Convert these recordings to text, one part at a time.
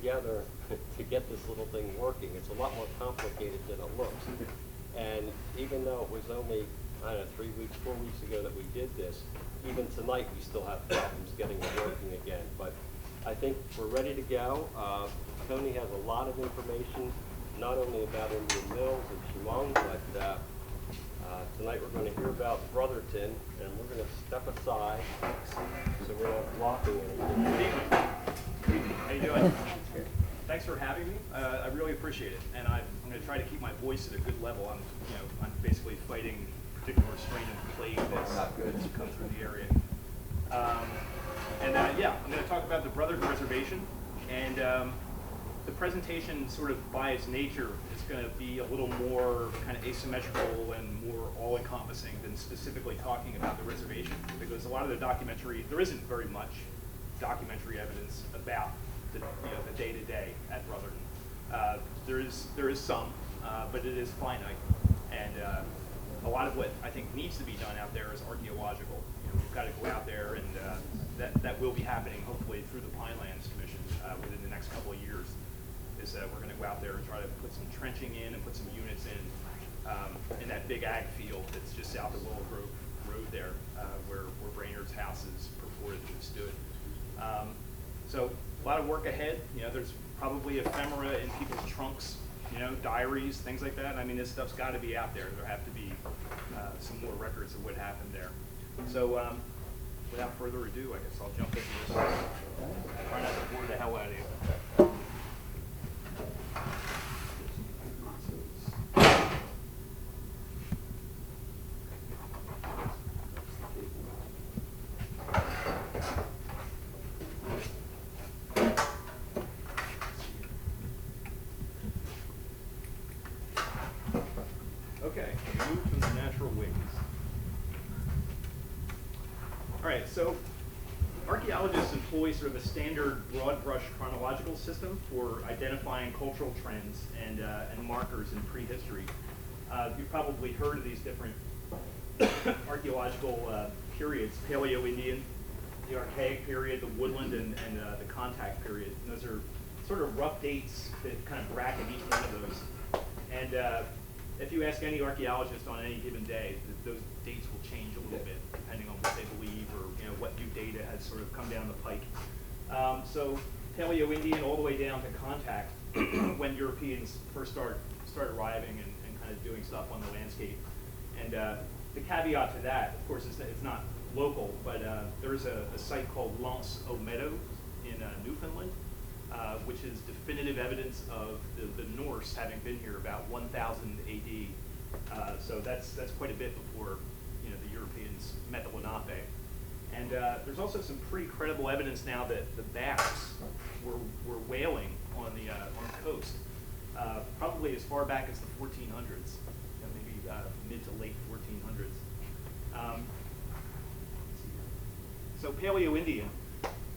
together to get this little thing working. It's a lot more complicated than it looks. And even though it was only, I don't know, 3 weeks, 4 weeks ago that we did this, even tonight we still have problems getting it working again. But I think we're ready to go. Tony has a lot of information, not only about Indian Mills and Chemung, but tonight we're going to hear about Brotherton, and we're going to step aside so we're not blocking anything. Good evening. Good evening. How you doing? Thanks for having me. I really appreciate it, and I'm going to try to keep my voice at a good level. I'm basically fighting a particular strain of plague that's come through the area. Yeah, I'm going to talk about the Brotherton Reservation, and the presentation, sort of by its nature, is going to be a little more kind of asymmetrical and more all-encompassing than specifically talking about the reservation, because a lot of the documentary, there isn't very much documentary evidence about the day-to-day at Brotherton. There is some, but it is finite, and a lot of what I think needs to be done out there is archaeological. We've got to go out there, and that will be happening hopefully through the Pinelands Commission within the next couple of years. Is that we're going to go out there and try to put some trenching in and put some units in that big ag field that's just south of Willow Grove Road there, where Brainerd's house is purported to have stood. So a lot of work ahead. There's probably ephemera in people's trunks, diaries, things like that. I mean, this stuff's got to be out there. There have to be some more records of what happened there. So without further ado, I guess I'll jump into this. Try not to bore the hell out of you. Okay, move to the natural wings. All right, so archaeologists employ sort of a standard broad brush chronological system for identifying cultural trends and markers in prehistory. You've probably heard of these different archaeological periods: Paleo-Indian, the Archaic period, the Woodland, and the Contact period. And those are sort of rough dates that kind of bracket each one of those. And if you ask any archaeologist on any given day, those dates will change a little bit depending on what they believe or what new data has sort of come down the pike. So Paleo-Indian all the way down to Contact, when Europeans first start arriving and kind of doing stuff on the landscape. And the caveat to that, of course, is that it's not local, but there is a site called Lance aux Meadows in Newfoundland, which is definitive evidence of the Norse having been here about 1000 AD. So that's quite a bit before the Europeans met the Lenape. And there's also some pretty credible evidence now that the Basques were whaling on the coast, probably as far back as the 1400s, maybe mid to late 1400s. So Paleo-Indian.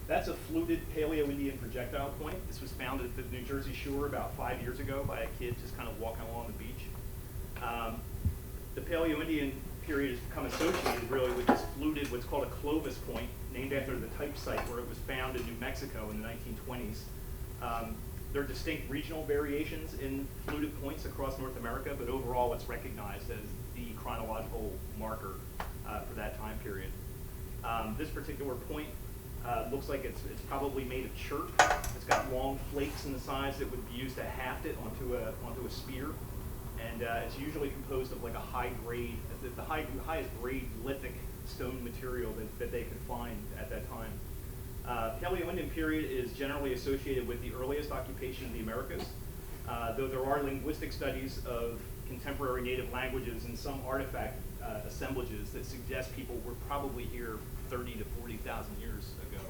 That's a fluted Paleo-Indian projectile point. This was found at the New Jersey shore about 5 years ago by a kid just kind of walking along the beach. The Paleo-Indian period has become associated really with this fluted, what's called a Clovis point, named after the type site where it was found in New Mexico in the 1920s. There are distinct regional variations in fluted points across North America, but overall it's recognized as the chronological marker for that time period. This particular point looks like it's probably made of chert. It's got long flakes in the sides that would be used to haft it onto a spear, and it's usually composed of like a high grade, the highest grade lithic stone material that they could find at that time. Paleo-Indian period is generally associated with the earliest occupation of the Americas, though there are linguistic studies of contemporary native languages and some artifact assemblages that suggest people were probably here 30 to 40,000 years ago.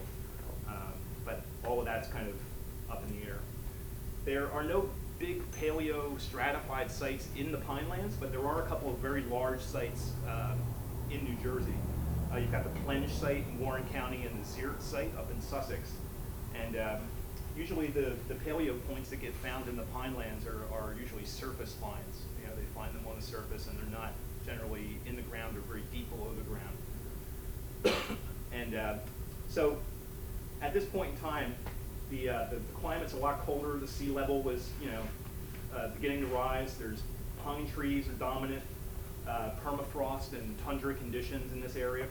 But all of that's kind of up in the air. There are no big paleo stratified sites in the Pinelands, but there are a couple of very large sites in New Jersey. You've got the Plenge site in Warren County and the Ziert site up in Sussex. And usually the paleo points that get found in the Pinelands are usually surface finds. They find them on the surface and they're not generally in the ground or very deep below the ground. And so at this point in time, The climate's a lot colder. The sea level was, beginning to rise. There's pine trees are dominant, permafrost and tundra conditions in this area.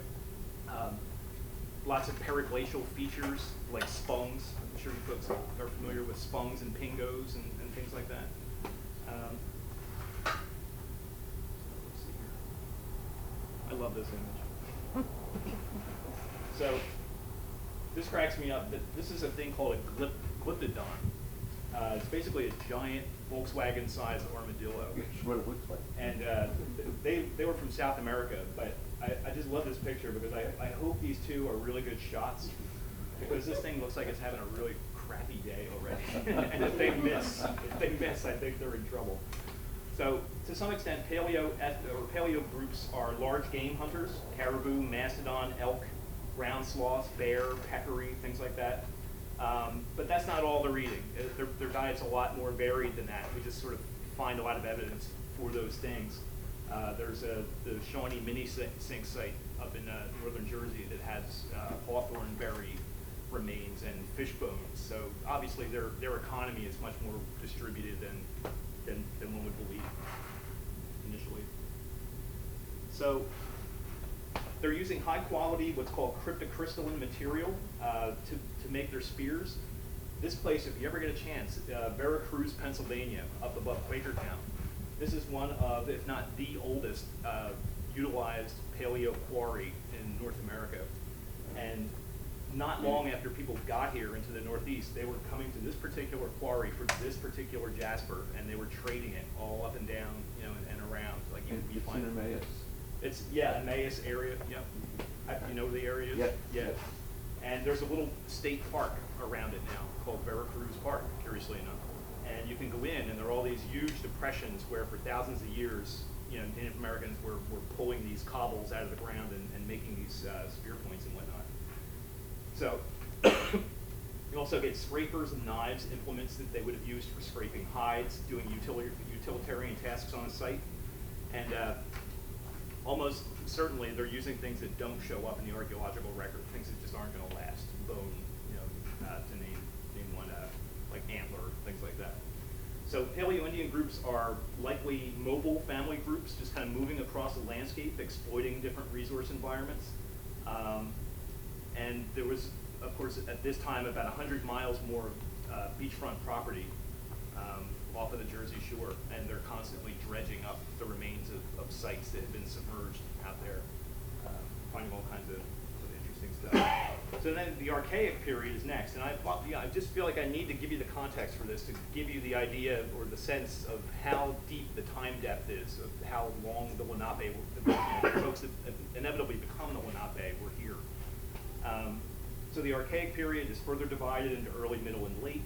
Lots of periglacial features like spungs. I'm sure you folks are familiar with spungs and pingos and things like that. Let's see here. I love this image. So this cracks me up. This is a thing called a glyptodon. It's basically a giant Volkswagen-sized armadillo. That's what it looks like. And they were from South America, but I just love this picture because I hope these two are really good shots, because this thing looks like it's having a really crappy day already. And if they miss, I think they're in trouble. So to some extent, paleo groups are large game hunters: caribou, mastodon, elk, ground sloths, bear, peccary, things like that. But that's not all they're eating. Their diet's a lot more varied than that. We just sort of find a lot of evidence for those things. There's the Shawnee mini sink site up in northern Jersey that has hawthornberry remains and fish bones. So obviously their economy is much more distributed than one would believe initially. So they're using high quality, what's called cryptocrystalline material to make their spears. This place, if you ever get a chance, Veracruz, Pennsylvania, up above Quakertown. This is one of, if not the oldest, utilized paleo quarry in North America. And not long after people got here into the Northeast, they were coming to this particular quarry for this particular jasper, and they were trading it all up and down, and around. Like you It's find in Emmaus. It's, Emmaus area, yep. You know the area? Yep. Yeah. Yes. And there's a little state park around it now called Veracruz Park, curiously enough. And you can go in, and there are all these huge depressions where for thousands of years, Native Americans were pulling these cobbles out of the ground and making these spear points and whatnot. So you also get scrapers and knives, implements that they would have used for scraping hides, doing utilitarian tasks on a site. And almost certainly they're using things that don't show up in the archaeological record, things that just aren't going to last. Bone, to name one, like antler, things like that. So Paleo-Indian groups are likely mobile family groups, just kind of moving across the landscape, exploiting different resource environments. And there was, of course, at this time, about 100 miles more beachfront property off of the Jersey Shore, and they're constantly dredging up the remains of sites that have been submerged out there, finding all kinds of interesting stuff. So then the Archaic period is next, and I just feel like I need to give you the context for this to give you the idea or the sense of how deep the time depth is, of how long the Lenape, the folks that inevitably become the Lenape were here. So the Archaic period is further divided into early, middle, and late.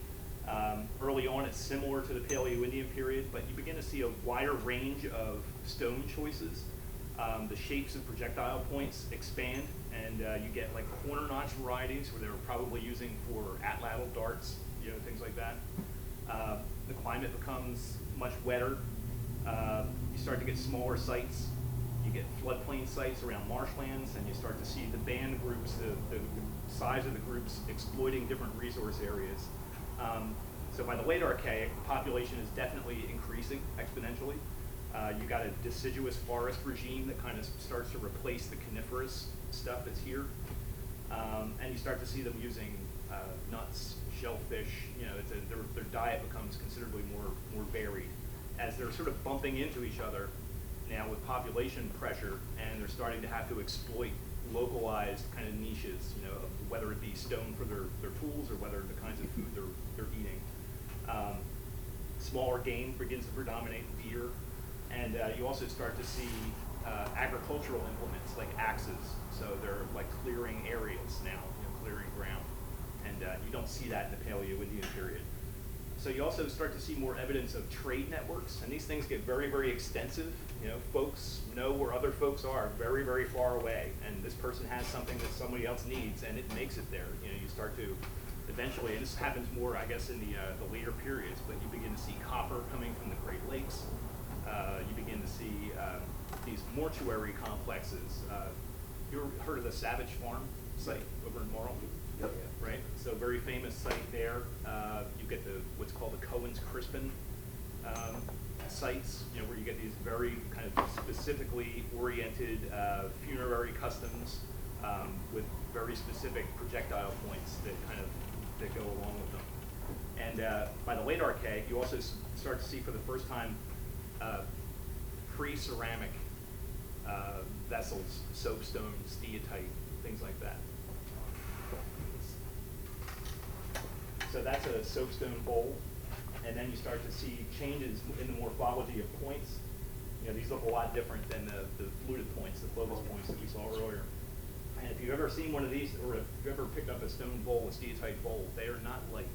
Early on, it's similar to the Paleo-Indian period, but you begin to see a wider range of stone choices. The shapes of projectile points expand, and you get like corner notch varieties where they were probably using for atlatl darts, things like that. The climate becomes much wetter. You start to get smaller sites. You get floodplain sites around marshlands, and you start to see the band groups, the size of the groups exploiting different resource areas. So by the late Archaic, the population is definitely increasing exponentially. You got a deciduous forest regime that kind of starts to replace the coniferous stuff that's here. And you start to see them using nuts, shellfish, their diet becomes considerably more varied as they're sort of bumping into each other now with population pressure, and they're starting to have to exploit localized kind of niches, whether it be stone for their tools or whether the kinds of food they're eating. Smaller game begins to predominate deer, and you also start to see agricultural implements like axes. So they're like clearing areas now, clearing ground, and you don't see that in the Paleo-Indian period. So you also start to see more evidence of trade networks, and these things get very, very extensive. Folks know where other folks are very, very far away, and this person has something that somebody else needs, and it makes it there. You start to eventually, and this happens more, I guess, in the later periods, but you begin to see copper coming from the Great Lakes. You begin to see these mortuary complexes. You ever heard of the Savage Farm site over in Morrill? Yep. right? So very famous site there. You get what's called the Cohen's-Crispin sites, where you get these very kind of specifically oriented funerary customs with very specific projectile points that go along with them. And by the late Archaic, you also start to see for the first time pre-ceramic vessels, soapstone, steatite, things like that. So that's a soapstone bowl, and then you start to see changes in the morphology of points. These look a lot different than the fluted points, the Clovis points that we saw earlier. And if you've ever seen one of these, or if you've ever picked up a stone bowl, a steatite bowl, they are not light.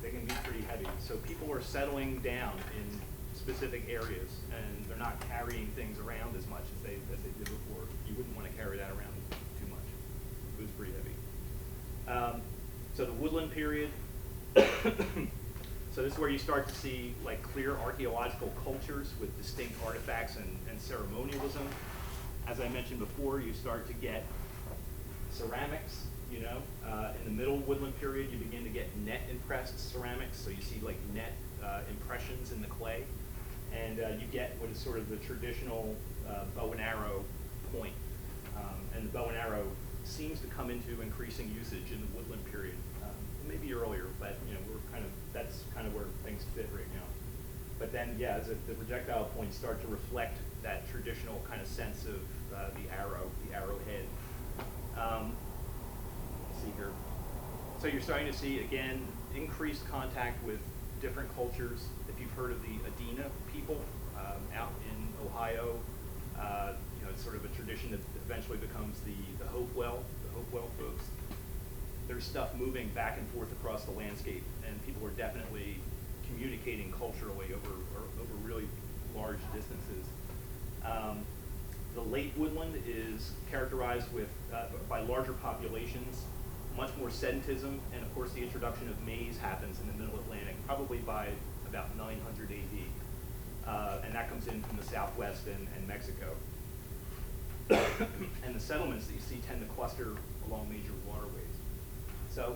They can be pretty heavy. So people are settling down in specific areas, and they're not carrying things around as much as they did before. You wouldn't want to carry that around too much. It was pretty heavy. So the woodland period. So this is where you start to see like clear archaeological cultures with distinct artifacts and ceremonialism. As I mentioned before, you start to get ceramics. In the middle woodland period, you begin to get net impressed ceramics. So you see like net impressions in the clay, and you get what is sort of the traditional bow and arrow point. And the bow and arrow seems to come into increasing usage in the woodland period, maybe earlier, but that's kind of where things fit right now. But then, yeah, as the projectile points start to reflect that traditional kind of sense of the arrowhead. Let's see here. So you're starting to see, again, increased contact with different cultures. If you've heard of the Adena people out in Ohio, it's sort of a tradition that eventually becomes the Hopewell folks. There's stuff moving back and forth across the landscape, and people are definitely communicating culturally over really large distances. The late woodland is characterized by larger populations, much more sedentism, and of course the introduction of maize happens in the Middle Atlantic, probably by about 900 AD, and that comes in from the southwest and Mexico. And the settlements that you see tend to cluster along major waterways. So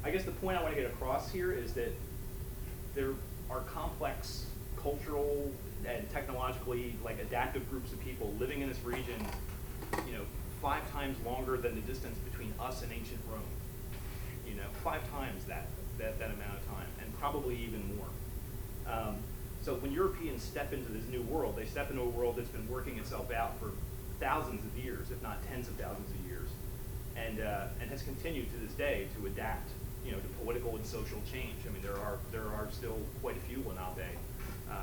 I guess the point I want to get across here is that there are complex cultural and technologically adaptive groups of people living in this region, 5 times longer than the distance between us and ancient Rome. 5 times that amount of time, and probably even more. So when Europeans step into this new world, they step into a world that's been working itself out for thousands of years, if not tens of thousands of years, and has continued to this day to adapt, to political and social change. I mean, there are still quite a few Lenape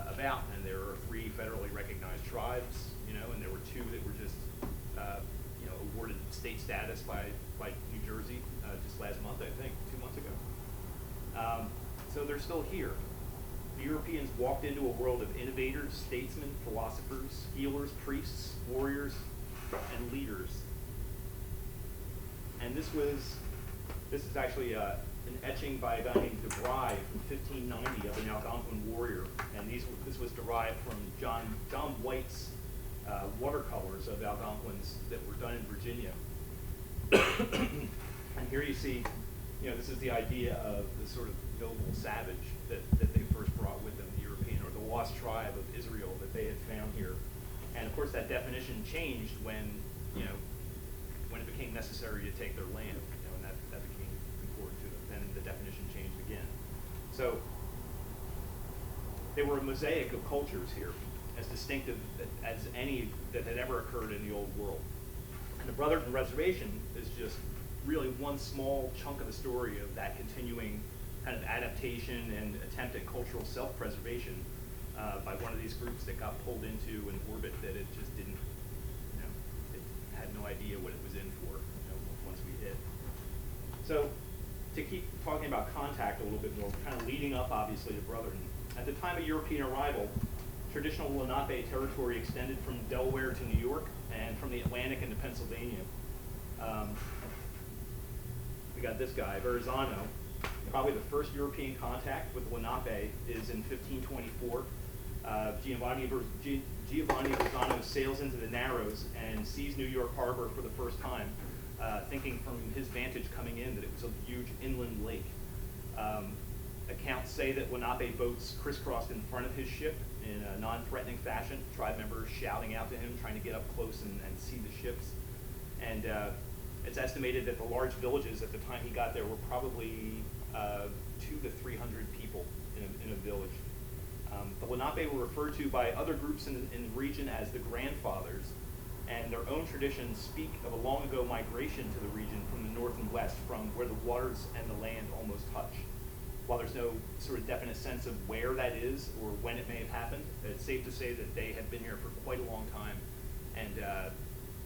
about, and there are 3 federally recognized tribes, and there were 2 that were just, awarded state status by New Jersey just last month, I think, 2 months ago. So they're still here. The Europeans walked into a world of innovators, statesmen, philosophers, healers, priests, warriors, and leaders. And this is actually an etching by a guy named De Bry from 1590 of an Algonquin warrior, and this was derived from John White's watercolors of Algonquins that were done in Virginia. And here you see, this is the idea of the sort of noble savage that they first brought with them, the European, or the lost tribe of Israel that they had found here. And of course that definition changed when it became necessary to take their land, and that became important to them. Then the definition changed again. So they were a mosaic of cultures here, as distinctive as any that had ever occurred in the old world. And the Brotherton Reservation is just really one small chunk of the story of that continuing kind of adaptation and attempt at cultural self-preservation by one of these groups that got pulled into an orbit that it just didn't, it had no idea what it was in for, once we hit. So to keep talking about contact a little bit more, kind of leading up obviously to Brotherton. At the time of European arrival, traditional Lenape territory extended from Delaware to New York and from the Atlantic into Pennsylvania. We got this guy, Verrazano. Probably the first European contact with Lenape is in 1524. Giovanni Verrazano sails into the Narrows and sees New York Harbor for the first time. thinking from his vantage coming in that it was a huge inland lake. Accounts say that Lenape boats crisscrossed in front of his ship in a non-threatening fashion, tribe members shouting out to him, trying to get up close and see the ships. And it's estimated that the large villages at the time he got there were probably 200 to 300 people in a village. The Lenape were referred to by other groups in the region as the grandfathers, and their own traditions speak of a long ago migration to the region from the north and west, from where the waters and the land almost touch. While there's no sort of definite sense of where that is or when it may have happened, it's safe to say that they had been here for quite a long time, and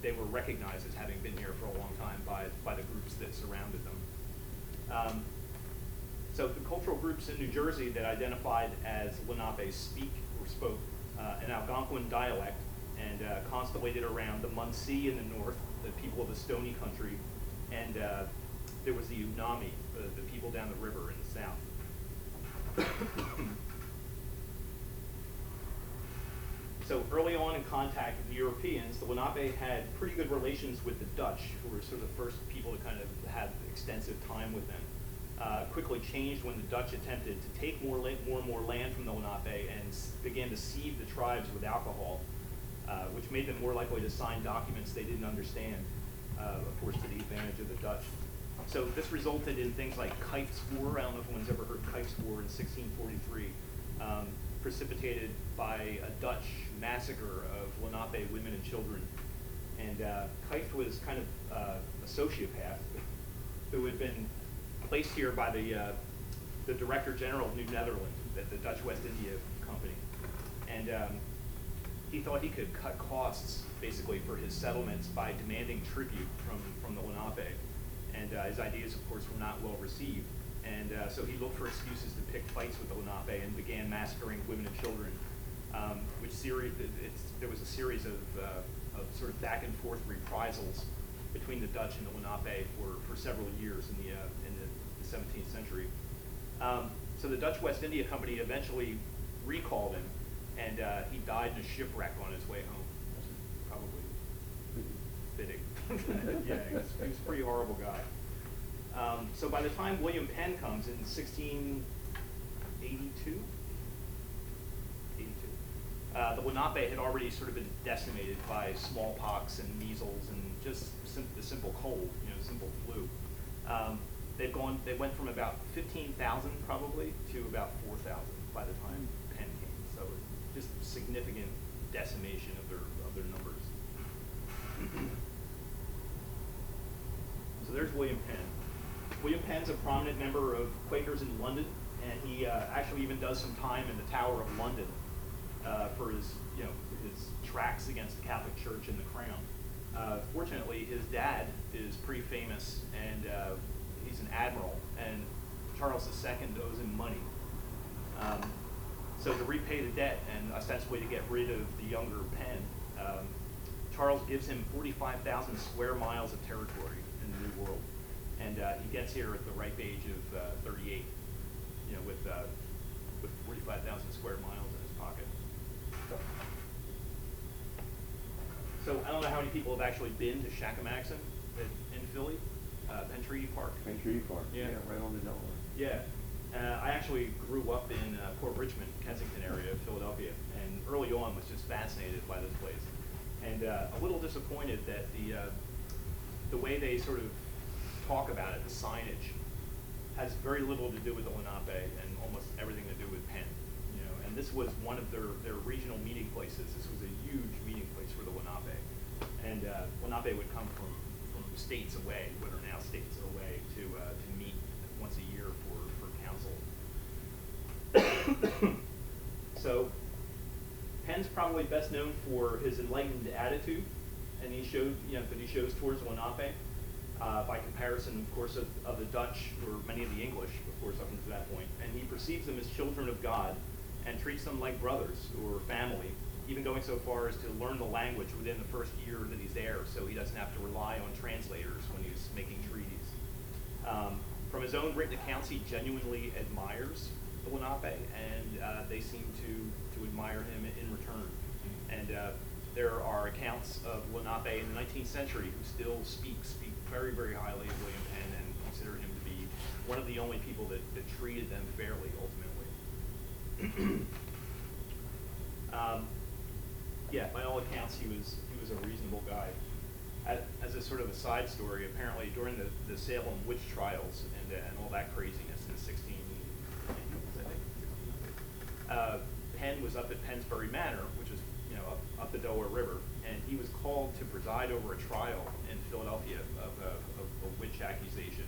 they were recognized as having been here for a long time by the groups that surrounded them. So the cultural groups in New Jersey that identified as Lenape speak or spoke an Algonquin dialect and constellated around the Munsee in the north, the people of the Stony Country, and there was the Unami, the people down the river in the south. So early on in contact with the Europeans, the Lenape had pretty good relations with the Dutch, who were sort of the first people to kind of have extensive time with them. Quickly changed when the Dutch attempted to take more and more land from the Lenape and began to seed the tribes with alcohol, which made them more likely to sign documents they didn't understand, of course, to the advantage of the Dutch. So this resulted in things like Kuyf's War. I don't know if anyone's ever heard Kuyf's War in 1643, precipitated by a Dutch massacre of Lenape women and children. And Kuyf was kind of a sociopath who had been placed here by the Director General of New Netherland, the Dutch West India Company. And he thought he could cut costs, basically, for his settlements by demanding tribute from the Lenape. And his ideas, of course, were not well received. And so he looked for excuses to pick fights with the Lenape and began massacring women and children, there was a series of sort of back and forth reprisals between the Dutch and the Lenape for several years in the 17th century. So the Dutch West India Company eventually recalled him, and he died in a shipwreck on his way home. That's probably fitting. Yeah, he was a pretty horrible guy. So by the time William Penn comes in 1682, the Lenape had already sort of been decimated by smallpox and measles and just the simple cold, simple flu. They went from about 15,000 probably to about 4,000 by the time Penn came. So just significant decimation of their numbers. So there's William Penn. William Penn's a prominent member of Quakers in London, and he actually even does some time in the Tower of London for his tracts against the Catholic Church and the Crown. Fortunately, his dad is pretty famous, and he's an admiral, and Charles II owes him money. So to repay the debt and ostensibly to get rid of the younger Penn, Charles gives him 45,000 square miles of territory in the New World, and he gets here at the ripe age of 38, with 45,000 square miles in his pocket. So I don't know how many people have actually been to Shakamaxon in Philly, Penn Treaty Park. Penn Treaty Park, yeah, right on the Delaware. Yeah. I actually grew up in Port Richmond, Kensington area of Philadelphia, and early on was just fascinated by this place. And a little disappointed that the way they sort of talk about it, the signage, has very little to do with the Lenape and almost everything to do with Penn. And this was one of their regional meeting places. This was a huge meeting place for the Lenape. And Lenape would come from states away, what are now states away, to meet once a year for council. So Penn's probably best known for his enlightened attitude, and that he shows towards the Lenape. By comparison, of course, of the Dutch, or many of the English, of course, up until that point. And he perceives them as children of God and treats them like brothers or family, even going so far as to learn the language within the first year that he's there, so he doesn't have to rely on translators when he's making treaties. From his own written accounts, he genuinely admires the Lenape, and they seem to admire him in return. And there are accounts of Lenape in the 19th century who still speak very, very highly of William Penn and considered him to be one of the only people that treated them fairly, ultimately. Yeah, by all accounts, he was a reasonable guy. As a sort of a side story, apparently during the Salem witch trials and all that craziness in 16, I think, Penn was up at Pennsbury Manor, which is up the Delaware River, and he was called to preside over a trial in Philadelphia of a witch accusation.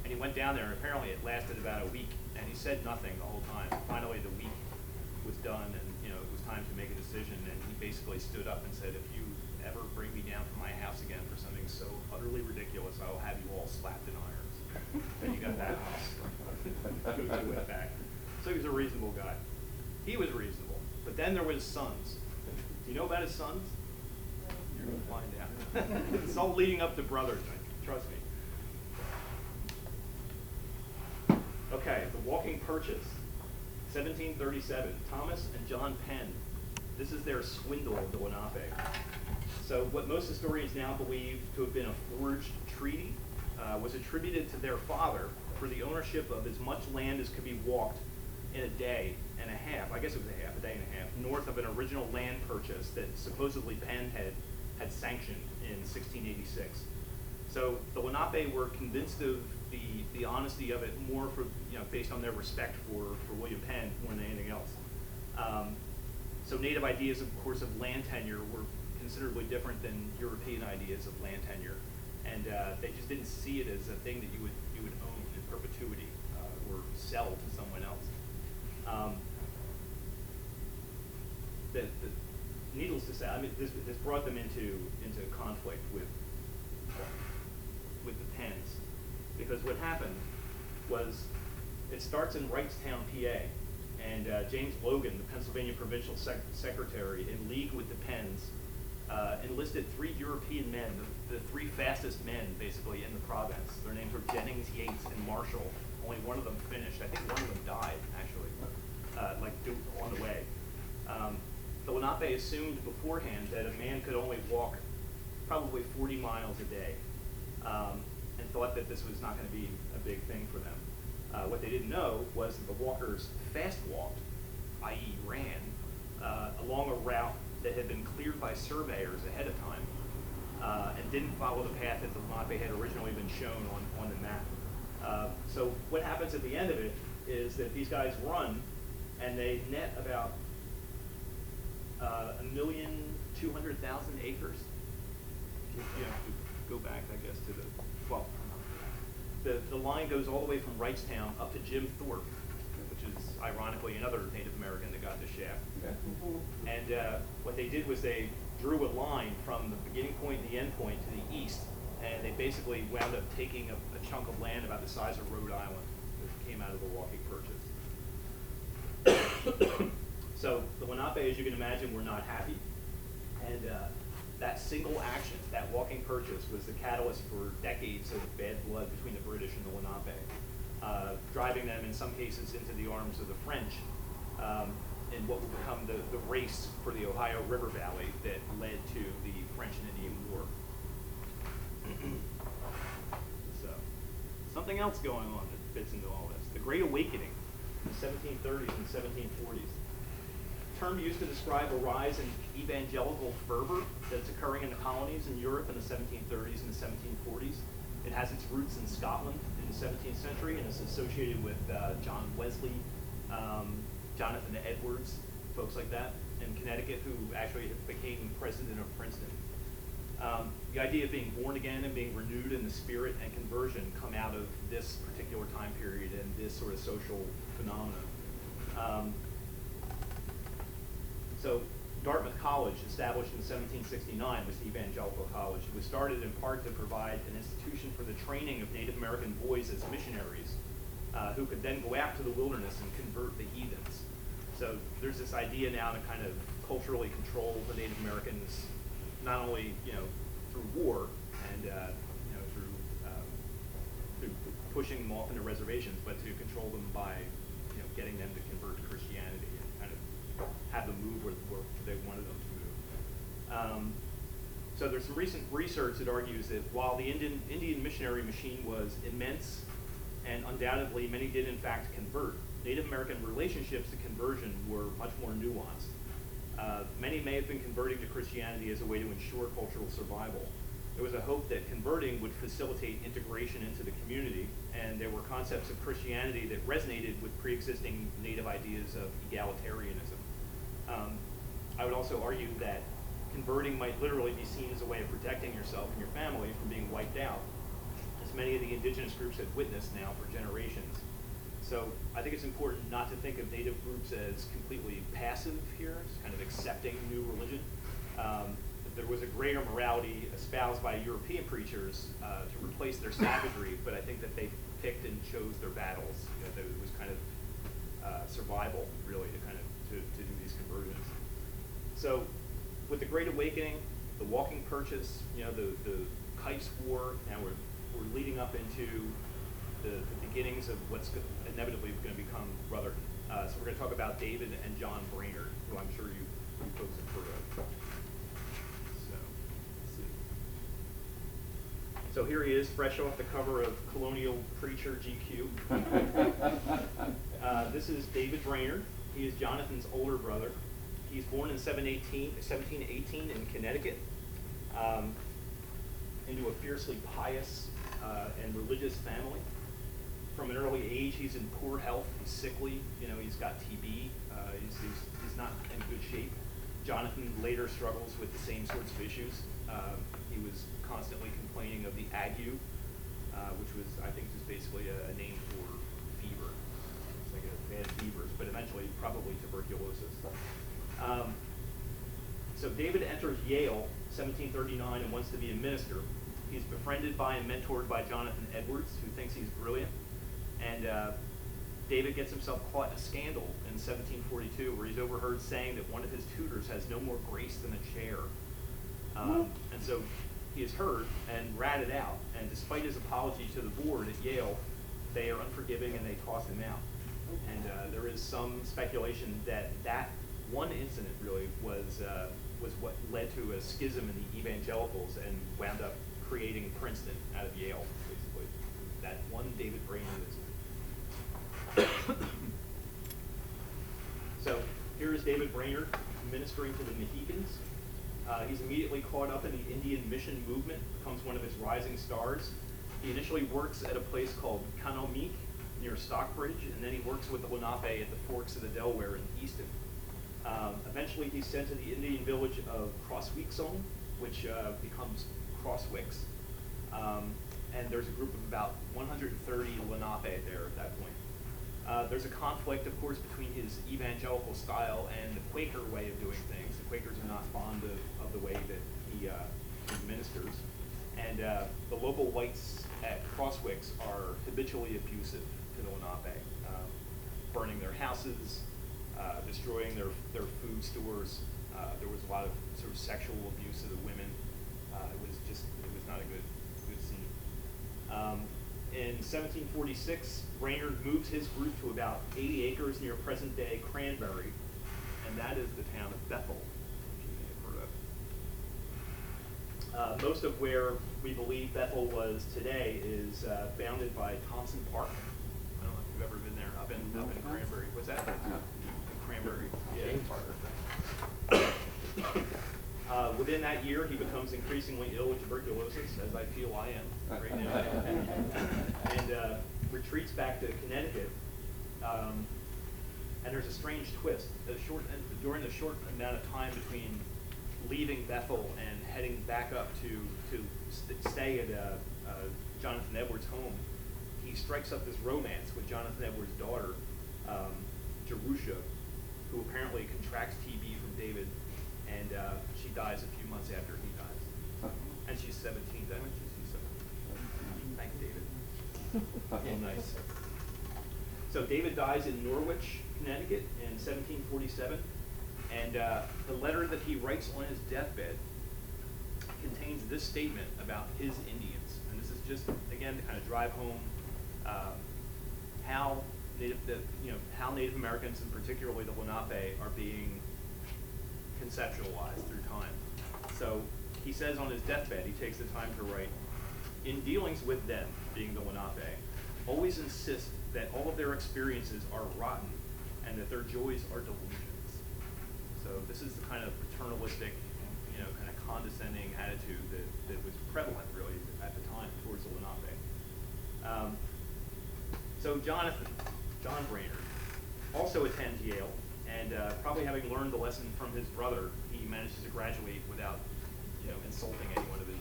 And he went down there, and apparently it lasted about a week, and he said nothing the whole time. Finally, the week was done, and it was time to make a decision, and he basically stood up and said, "If you ever bring me down from my house again for something so utterly ridiculous, I will have you all slapped in irons." Then you got that house. He went back. So he was a reasonable guy. He was reasonable. But then there were his sons. Do you know about his sons? You're going to find out. It's all leading up to Brotherton, trust me. Okay, the Walking Purchase, 1737. Thomas and John Penn. This is their swindle of the Lenape. So what most historians now believe to have been a forged treaty was attributed to their father for the ownership of as much land as could be walked in a day and a half, I guess it was a day and a half, north of an original land purchase that supposedly Penn had sanctioned in 1686. So the Lenape were convinced of the honesty of it more for, based on their respect for William Penn more than anything else. So native ideas, of course, of land tenure were considerably different than European ideas of land tenure, and they just didn't see it as a thing that you would own in perpetuity or sell to someone else. Needless to say, I mean, this brought them into conflict with the Penns, because what happened was it starts in Wrightstown, PA, and James Logan, the Pennsylvania Provincial Secretary, in league with the Penns, enlisted 3 European men, the 3 fastest men basically in the province. Their names were Jennings, Yates, and Marshall. Only one of them finished. I think one of them died, actually, on the way. The Lenape assumed beforehand that a man could only walk probably 40 miles a day, and thought that this was not going to be a big thing for them. What they didn't know was that the walkers fast walked, i.e. ran, along a route that had been cleared by surveyors ahead of time, and didn't follow the path that the Lenape had originally been shown on the map. So what happens at the end of it is that these guys run, and they net about 1,200,000 acres. Go back, I guess, to the line goes all the way from Wrightstown up to Jim Thorpe, which is ironically another Native American that got the shaft. And what they did was they drew a line from the beginning point and the end point to the east, and they basically wound up taking a chunk of land about the size of Rhode Island that came out of the Walking Purchase. So the Lenape, as you can imagine, were not happy, and that single action, that Walking Purchase, was the catalyst for decades of bad blood between the British and the Lenape, driving them in some cases into the arms of the French in what would become the race for the Ohio River Valley that led to the French and Indian War. So, something else going on that fits into all this. The Great Awakening in the 1730s and 1740s. Term used to describe a rise in evangelical fervor that's occurring in the colonies in Europe in the 1730s and the 1740s. It has its roots in Scotland in the 17th century, and it's associated with John Wesley, Jonathan Edwards, folks like that in Connecticut, who actually became president of Princeton. The idea of being born again and being renewed in the spirit and conversion come out of this particular time period and this sort of social phenomenon. So Dartmouth College, established in 1769, was the evangelical college. It was started in part to provide an institution for the training of Native American boys as missionaries, who could then go out to the wilderness and convert the heathens. So there's this idea now to kind of culturally control the Native Americans, not only through war and through pushing them off into reservations, but to control them by getting them to convert to Christianity and kind of have them move where they wanted them to move. So there's some recent research that argues that while the Indian missionary machine was immense, and undoubtedly many did in fact convert, Native American relationships to conversion were much more nuanced. Many may have been converting to Christianity as a way to ensure cultural survival. There was a hope that converting would facilitate integration into the community, and there were concepts of Christianity that resonated with pre-existing Native ideas of egalitarianism. I would also argue that converting might literally be seen as a way of protecting yourself and your family from being wiped out, as many of the indigenous groups have witnessed now for generations. So I think it's important not to think of Native groups as completely passive here, just kind of accepting new religion. There was a greater morality espoused by European preachers to replace their savagery, but I think that they picked and chose their battles. You know, that it was kind of survival, really, to do these conversions. So, with the Great Awakening, the Walking Purchase, you know, the Kites War, and we're leading up into the beginnings of what's inevitably going to become Brotherton. So we're going to talk about David and John Brainerd, who I'm sure you folks have heard of. So, let's see. So here he is, fresh off the cover of Colonial Preacher GQ. This is David Brainerd. He is Jonathan's older brother. He's born in 1718 in Connecticut, into a fiercely pious and religious family. From an early age, he's in poor health. He's sickly. You know, he's got TB. He's not in good shape. Jonathan later struggles with the same sorts of issues. He was constantly complaining of the ague, which was, I think, just basically a name for fever. It's like a bad fevers, but eventually probably tuberculosis. So David enters Yale 1739 and wants to be a minister. He's befriended by and mentored by Jonathan Edwards, who thinks he's brilliant. And David gets himself caught in a scandal in 1742 where he's overheard saying that one of his tutors has no more grace than a chair. And so he is heard and ratted out. And despite his apology to the board at Yale, they are unforgiving and they toss him out. And there is some speculation that that one incident really was what led to a schism in the evangelicals and wound up creating Princeton out of Yale, basically. That one David Brainerd incident. So here is David Brainerd ministering to the Mohicans. He's immediately caught up in the Indian mission movement, becomes one of its rising stars. He initially works at a place called Kanomique near Stockbridge, and then he works with the Lenape at the forks of the Delaware in Easton. Eventually he's sent to the Indian village of Crossweekzone, which becomes Crosswicks. And there's a group of about 130 Lenape there at that point. There's a conflict, of course, between his evangelical style and the Quaker way of doing things. The Quakers are not fond of the way that he ministers. And the local whites at Crosswicks are habitually abusive to the Lenape, burning their houses, destroying their food stores. There was a lot of sort of sexual abuse of the women. It was not a good scene. In 1746, Brainerd moves his group to about 80 acres near present-day Cranberry, and that is the town of Bethel, which you may have heard of. Most of where we believe Bethel was today is bounded by Thompson Park. I don't know if you've ever been there, up in Cranberry. What's that? Cranberry. Yeah. Within that year, he becomes increasingly ill with tuberculosis, as I feel I am right now, and retreats back to Connecticut. And there's a strange twist. During the short amount of time between leaving Bethel and heading back up to stay at Jonathan Edwards' home, he strikes up this romance with Jonathan Edwards' daughter, Jerusha, who apparently contracts TB from David, and she dies a few months after he dies. And she's 17. Did I mention she's 17? Thank David. Well, nice. So David dies in Norwich, Connecticut in 1747, and the letter that he writes on his deathbed contains this statement about his Indians. And this is just, again, to kind of drive home how Native Americans, and particularly the Lenape, are being conceptualized through time. So he says on his deathbed, he takes the time to write, "In dealings with them," being the Lenape, "always insist that all of their experiences are rotten and that their joys are delusions." So this is the kind of paternalistic, kind of condescending attitude that was prevalent really at the time towards the Lenape. So John Brainerd, also attends Yale, and probably having learned the lesson from his brother, he manages to graduate without insulting any one of his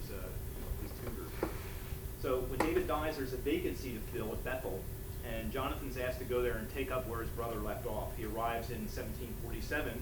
tutors. So when David dies, there's a vacancy to fill at Bethel, and Jonathan's asked to go there and take up where his brother left off. He arrives in 1747,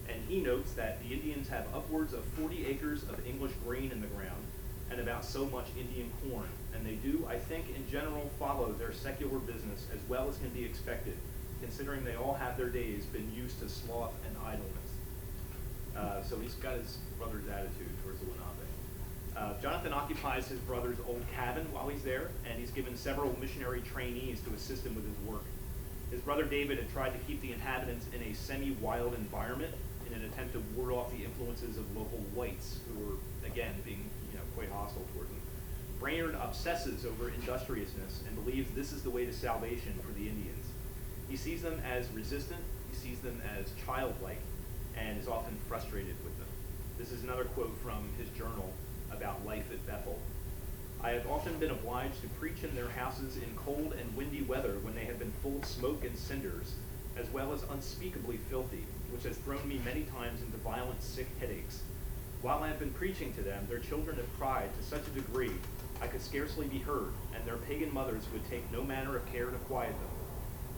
and he notes that the Indians have upwards of 40 acres of English grain in the ground and about so much Indian corn, and they do, I think, in general follow their secular business as well as can be expected, considering they all have their days been used to sloth and idleness. So he's got his brother's attitude towards the Lenape. Jonathan occupies his brother's old cabin while he's there, and he's given several missionary trainees to assist him with his work. His brother David had tried to keep the inhabitants in a semi-wild environment in an attempt to ward off the influences of local whites who were, again, being quite hostile towards them. Brainerd obsesses over industriousness and believes this is the way to salvation for the Indians. He sees them as resistant, he sees them as childlike, and is often frustrated with them. This is another quote from his journal about life at Bethel. "I have often been obliged to preach in their houses in cold and windy weather when they have been full of smoke and cinders, as well as unspeakably filthy, which has thrown me many times into violent sick headaches. While I have been preaching to them, their children have cried to such a degree I could scarcely be heard, and their pagan mothers would take no manner of care to quiet them.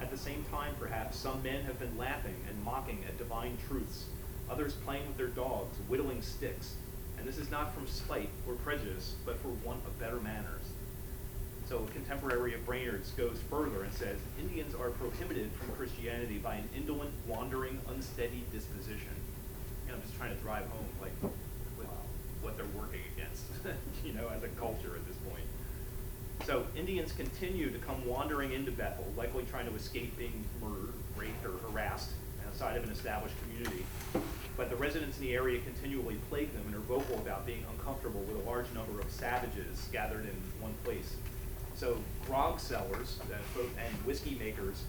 At the same time, perhaps, some men have been laughing and mocking at divine truths, others playing with their dogs, whittling sticks, and this is not from spite or prejudice, but for want of better manners." So a contemporary of Brainerd's goes further and says, "Indians are prohibited from Christianity by an indolent, wandering, unsteady disposition." I'm just trying to drive home what they're working against, as a culture at this point. So Indians continue to come wandering into Bethel, likely trying to escape being murdered, raped, or harassed outside of an established community. But the residents in the area continually plague them and are vocal about being uncomfortable with a large number of savages gathered in one place. So grog sellers and whiskey makers,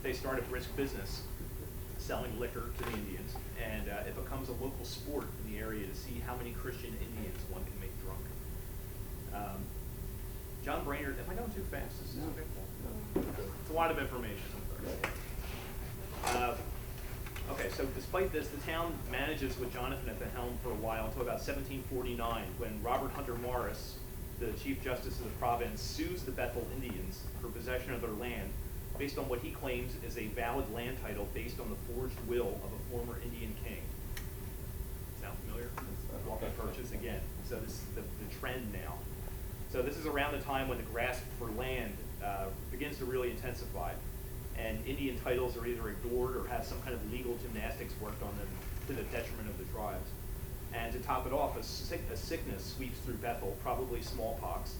they start a brisk business selling liquor to the Indians, and it becomes a local sport in the area to see how many Christian Indians one can make drunk. John Brainerd, am I going too fast? This is okay. It's a lot of information. Okay, so despite this, the town manages with Jonathan at the helm for a while until about 1749, when Robert Hunter Morris, the Chief Justice of the province, sues the Bethel Indians for possession of their land based on what he claims is a valid land title based on the forged will of a former Indian king. Sound familiar? Walking purchase again. So this is the trend now. So this is around the time when the grasp for land begins to really intensify, and Indian titles are either ignored or have some kind of legal gymnastics worked on them to the detriment of the tribes. And to top it off, a sickness sweeps through Bethel, probably smallpox,